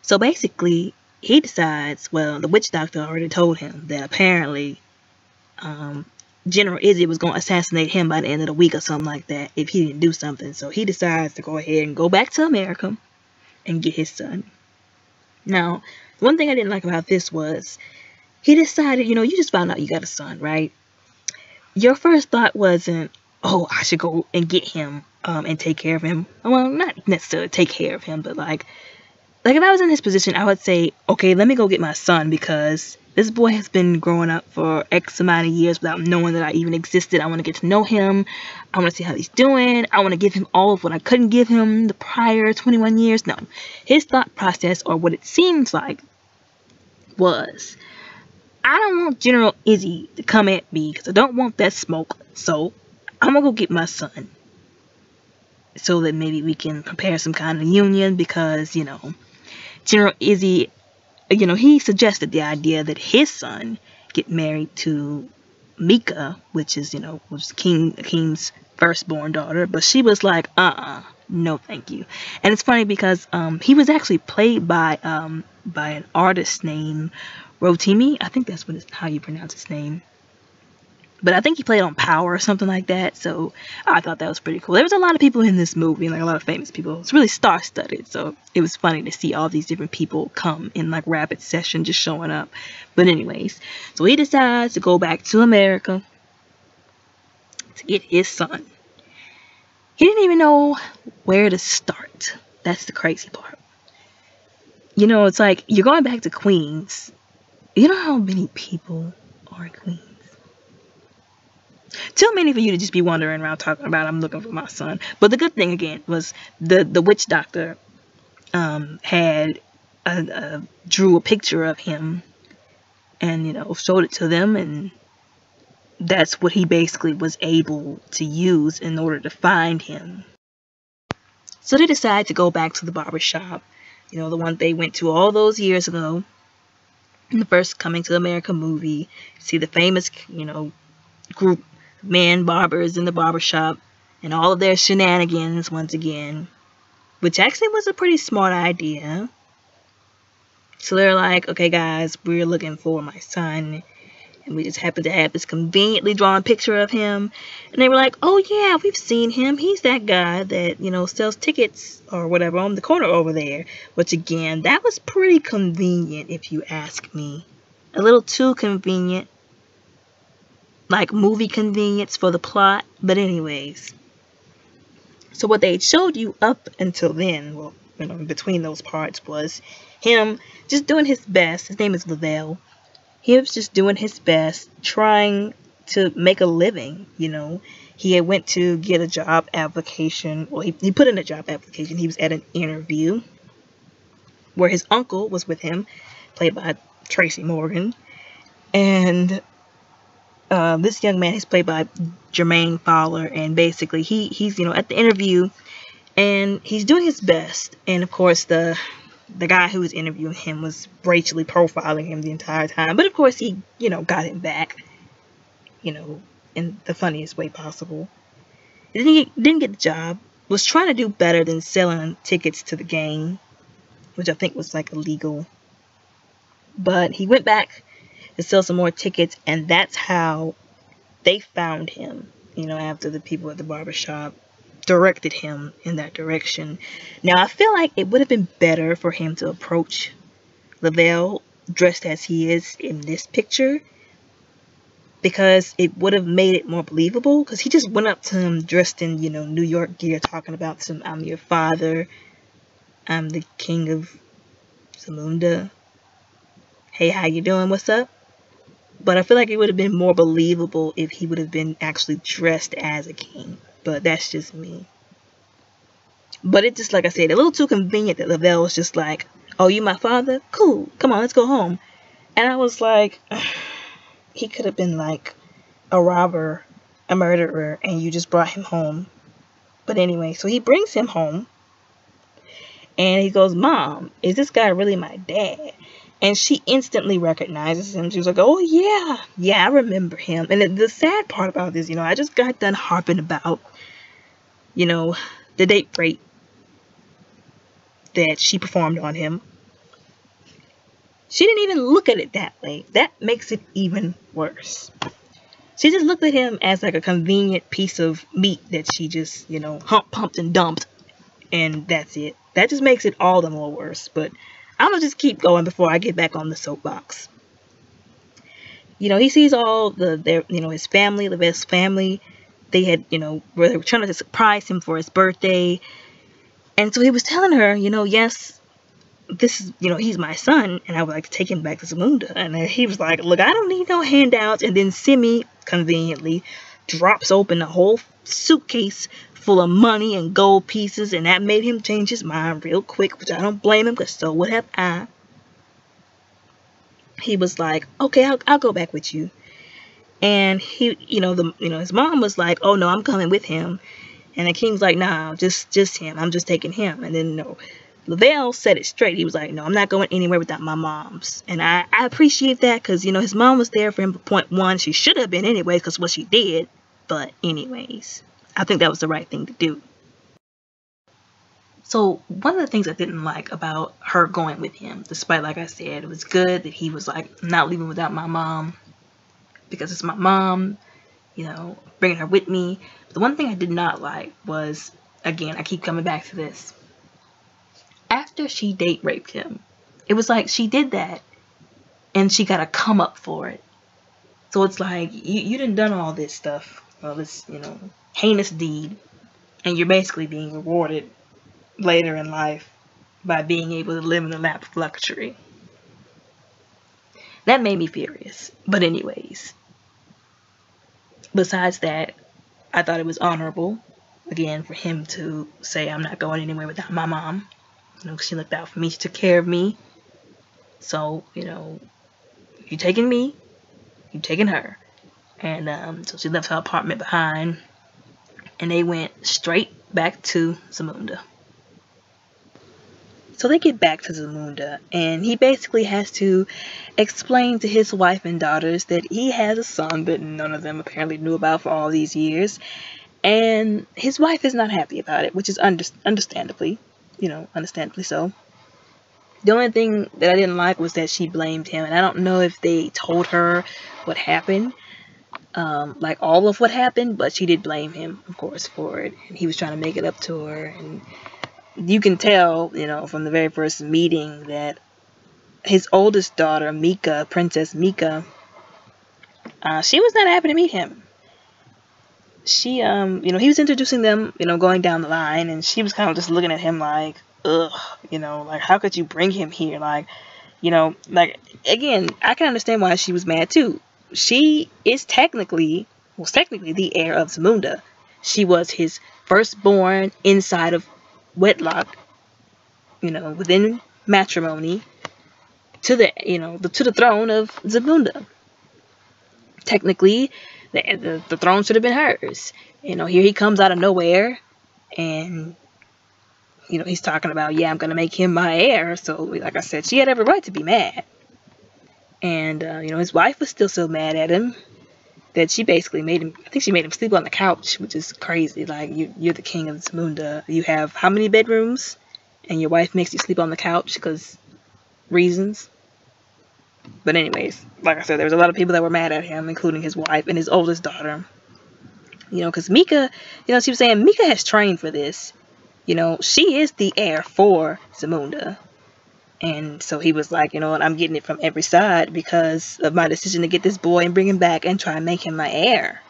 So basically, he decides, well, the witch doctor already told him that apparently General Izzy was going to assassinate him by the end of the week or something like that if he didn't do something. So he decides to go ahead and go back to America and get his son. Now, one thing I didn't like about this was he decided, you just found out you got a son, right? Your first thought wasn't, oh, I should go and get him and take care of him. Well, not necessarily take care of him, but like if I was in his position, I would say, okay, let me go get my son, because this boy has been growing up for X amount of years without knowing that I even existed. I want to get to know him. I want to see how he's doing. I want to give him all of what I couldn't give him the prior 21 years. No, his thought process, or what it seems like, was, I don't want General Izzy to come at me because I don't want that smoke. So I'm going to go get my son so that maybe we can prepare some kind of union, because, General Izzy, he suggested the idea that his son get married to Mika, which is, was Akeem's firstborn daughter. But she was like, no thank you. And it's funny because he was actually played by an artist named Rotimi. I think that's how you pronounce his name. But I think he played on Power or something like that. So I thought that was pretty cool. There was a lot of people in this movie, like a lot of famous people. It's really star-studded. So it was funny to see all these different people come in like rapid session, just showing up. But anyways, so he decides to go back to America to get his son. He didn't even know where to start. That's the crazy part. It's like you're going back to Queens. You know how many people are in Queens? Too many for you to just be wandering around talking about, I'm looking for my son. But the good thing, again, was the witch doctor had drew a picture of him and, showed it to them. And that's what he basically was able to use in order to find him. So they decided to go back to the barber shop, the one they went to all those years ago in the first Coming to America movie. See the famous, group men barbers in the barbershop and all of their shenanigans once again, which actually was a pretty smart idea. So they're like, okay guys, we're looking for my son, and we just happen to have this conveniently drawn picture of him. And they were like, oh yeah, we've seen him, he's that guy that sells tickets or whatever on the corner over there. Which again, that was pretty convenient if you ask me. A little too convenient, like movie convenience for the plot. But anyways, so what they showed you up until then, well, between those parts, was him just doing his best. His name is Lavelle. He was just doing his best, trying to make a living. He had went to get a job application. Well, he put in a job application. He was at an interview where his uncle was with him, played by Tracy Morgan. And this young man is played by Jermaine Fowler, and basically he's at the interview and he's doing his best. And of course the guy who was interviewing him was racially profiling him the entire time, but of course he got him back in the funniest way possible. He didn't get the job, was trying to do better than selling tickets to the game, which I think was like illegal, but he went back to sell some more tickets, and that's how they found him, after the people at the barbershop directed him in that direction. Now, I feel like it would have been better for him to approach Lavelle dressed as he is in this picture, because it would have made it more believable, because he just went up to him dressed in, New York gear, talking about some, I'm your father, I'm the king of Zamunda, hey, how you doing, what's up? But I feel like it would have been more believable if he would have been actually dressed as a king. But that's just me. But it just, like I said, a little too convenient that Lavelle was just like, oh, you my father? Cool. Come on, let's go home. And I was like, he could have been like a robber, a murderer, and you just brought him home. But anyway, so he brings him home. And he goes, Mom, is this guy really my dad? And she instantly recognizes him. She was like, oh, yeah, I remember him. And the sad part about this, I just got done harping about, the date rape that she performed on him. She didn't even look at it that way. That makes it even worse. She just looked at him as like a convenient piece of meat that she just, you know, pumped and dumped, and that's it. That just makes it all the more worse. But I'm gonna just keep going before I get back on the soapbox. You know, he sees all his family, the best family. They had, you know, where they were trying to surprise him for his birthday. And so he was telling her, you know, yes, this is, you know, he's my son, and I would like to take him back to Zamunda. And he was like, look, I don't need no handouts. And then Simi conveniently drops open a whole suitcase full of money and gold pieces, and that made him change his mind real quick, which I don't blame him, because so would have I. He was like, okay, I'll go back with you. And he, his mom was like, oh no, I'm coming with him. And the king's like, nah, just him. I'm just taking him. And then Lavelle said it straight. He was like, no, I'm not going anywhere without my mom's. And I appreciate that, because, you know, his mom was there for him for point one. She should have been anyway, because what she did. But anyways, I think that was the right thing to do. So one of the things I didn't like about her going with him, despite, like I said, it was good that he was like, I'm not leaving without my mom, because it's my mom, you know, bringing her with me. But the one thing I did not like was, again, I keep coming back to this. After she date raped him, it was like she did that and she got a come up for it. So it's like, you done all this stuff, all this, you know, heinous deed, and you're basically being rewarded later in life by being able to live in the lap of luxury. That made me furious. But anyways, besides that, I thought it was honorable, again, for him to say, I'm not going anywhere without my mom. You know, 'cause she looked out for me. She took care of me. So, you know, you taking me, you taking her. And so she left her apartment behind, and they went straight back to Zamunda. So they get back to Zamunda, and he basically has to explain to his wife and daughters that he has a son that none of them apparently knew about for all these years. And his wife is not happy about it, which is understandably so. The only thing that I didn't like was that she blamed him, and I don't know if they told her what happened, like all of what happened, but she did blame him, of course, for it. And he was trying to make it up to her, and you can tell, you know, from the very first meeting that his oldest daughter, Mika, Princess Mika, she was not happy to meet him. She, he was introducing them, you know, going down the line, and she was kind of just looking at him like, ugh, you know, like, how could you bring him here? Like, you know, like, again, I can understand why she was mad too. She is technically the heir of Zamunda. She was his firstborn inside of wedlock, you know, within matrimony, to the throne of Zamunda. Technically, the throne should have been hers. You know, here he comes out of nowhere, and you know, he's talking about, yeah, I'm gonna make him my heir. So, like I said, she had every right to be mad. And you know, his wife was still so mad at him that she basically made him, I think she made him sleep on the couch, which is crazy. Like, you're the king of Zamunda. You have how many bedrooms? And your wife makes you sleep on the couch because reasons. But anyways, like I said, there was a lot of people that were mad at him, including his wife and his oldest daughter. You know, because Mika, you know, she was saying Mika has trained for this. You know, she is the heir for Zamunda. And so he was like, you know what, I'm getting it from every side because of my decision to get this boy and bring him back and try and make him my heir.